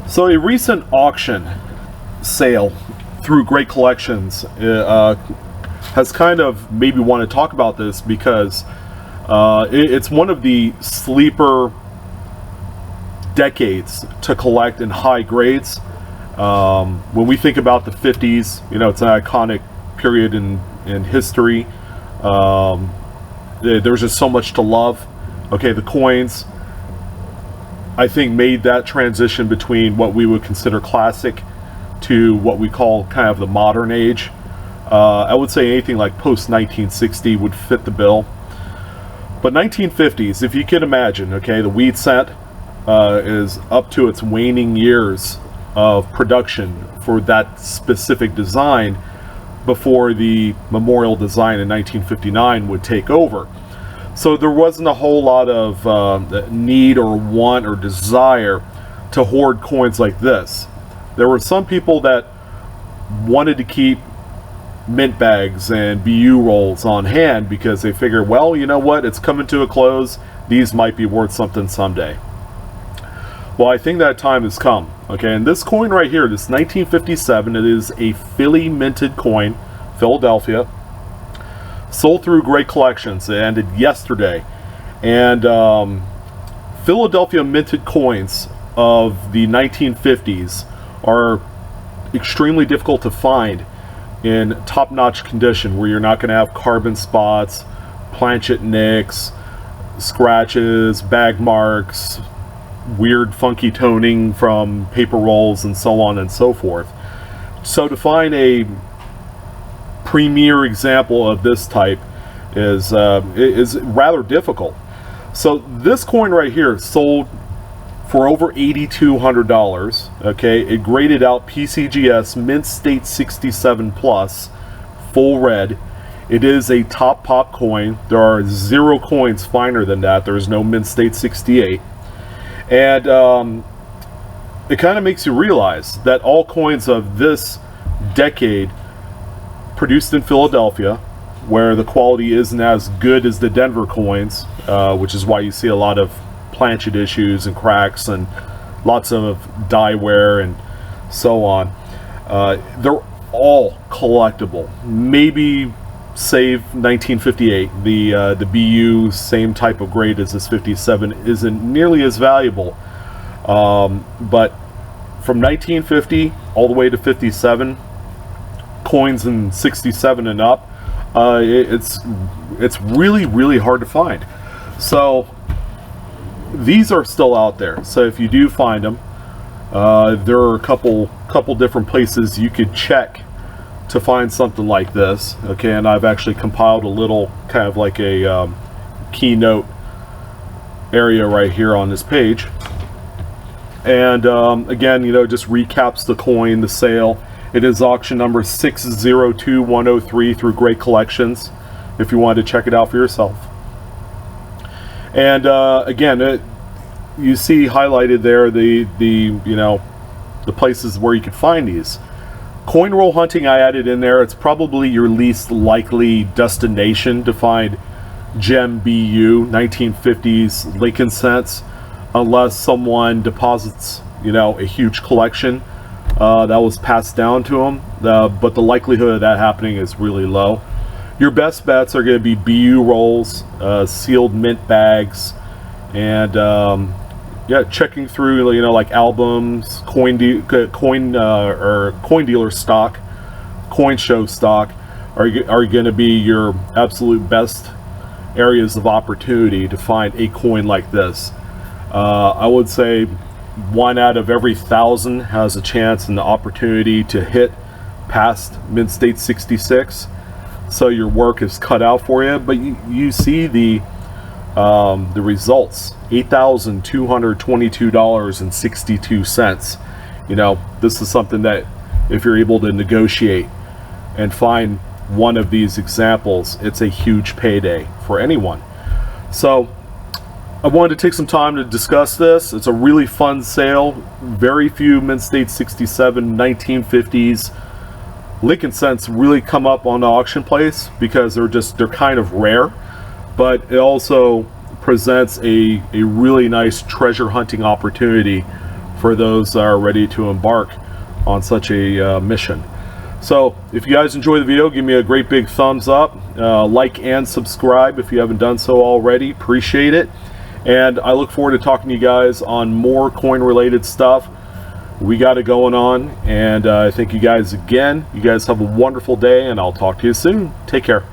So a recent auction sale through Great Collections has kind of made me want to talk about this because it's one of the sleeper decades to collect in high grades. When we think about the 50s, it's an iconic period in history. There's just so much to love. Okay, the coins, I think, made that transition between what we would consider classic to what we call kind of the modern age. I would say anything like post 1960 would fit the bill. But 1950s, if you can imagine, okay, the wheat cent is up to its waning years of production for that specific design before the memorial design in 1959 would take over. So there wasn't a whole lot of need or want or desire to hoard coins like this. There were some people that wanted to keep mint bags and BU rolls on hand because they figured, well, you know what, it's coming to a close, these might be worth something someday. Well, I think that time has come. Okay, and this coin right here, this 1957, it is a Philly minted coin, Philadelphia, sold through Great Collections. It ended yesterday. And Philadelphia minted coins of the 1950s are extremely difficult to find in top-notch condition, where you're not going to have carbon spots, planchet nicks, scratches, bag marks, weird funky toning from paper rolls, and so on and so forth. So to find a premier example of this type is rather difficult. So this coin right here sold for over $8,200. Okay, it graded out PCGS Mint State 67 Plus, full red. It is a top pop coin. There are 0 coins finer than that. There is no Mint State 68. And it kind of makes you realize that all coins of this decade produced in Philadelphia, where the quality isn't as good as the Denver coins, which is why you see a lot of planchet issues and cracks and lots of die wear and so on. They're all collectible. Maybe save 1958. The BU, same type of grade as this 57, isn't nearly as valuable. But from 1950 all the way to 57, coins in 67 and up, it's really hard to find. So these are still out there. So if you do find them, there are a couple different places you could check to find something like this. Okay, and I've actually compiled a little kind of like a keynote area right here on this page. And again, just recaps the coin, the sale. It is auction number 602103 through Great Collections, if you wanted to check it out for yourself. And again, you see highlighted there the places where you can find these. Coin roll hunting I added in there. It's probably your least likely destination to find gem BU 1950s Lincoln cents, unless someone deposits a huge collection that was passed down to them. But the likelihood of that happening is really low. Your best bets are going to be BU rolls, sealed mint bags, and checking through like albums, coin dealer stock, coin show stock are going to be your absolute best areas of opportunity to find a coin like this. I would say 1 out of every 1,000 has a chance and the opportunity to hit past Mint State 66. So your work is cut out for you, but you see the results: $8,222.62. This is something that, if you're able to negotiate and find one of these examples, it's a huge payday for anyone. So I wanted to take some time to discuss this. It's a really fun sale. Very few Mint State 67 1950s Lincoln cents really come up on the auction place because they're kind of rare, but it also presents a really nice treasure hunting opportunity for those that are ready to embark on such a mission. So if you guys enjoy the video, give me a great big thumbs up, like and subscribe if you haven't done so already. Appreciate it. And I look forward to talking to you guys on more coin related stuff. We got it going on, and thank you guys again. You guys have a wonderful day, and I'll talk to you soon. Take care.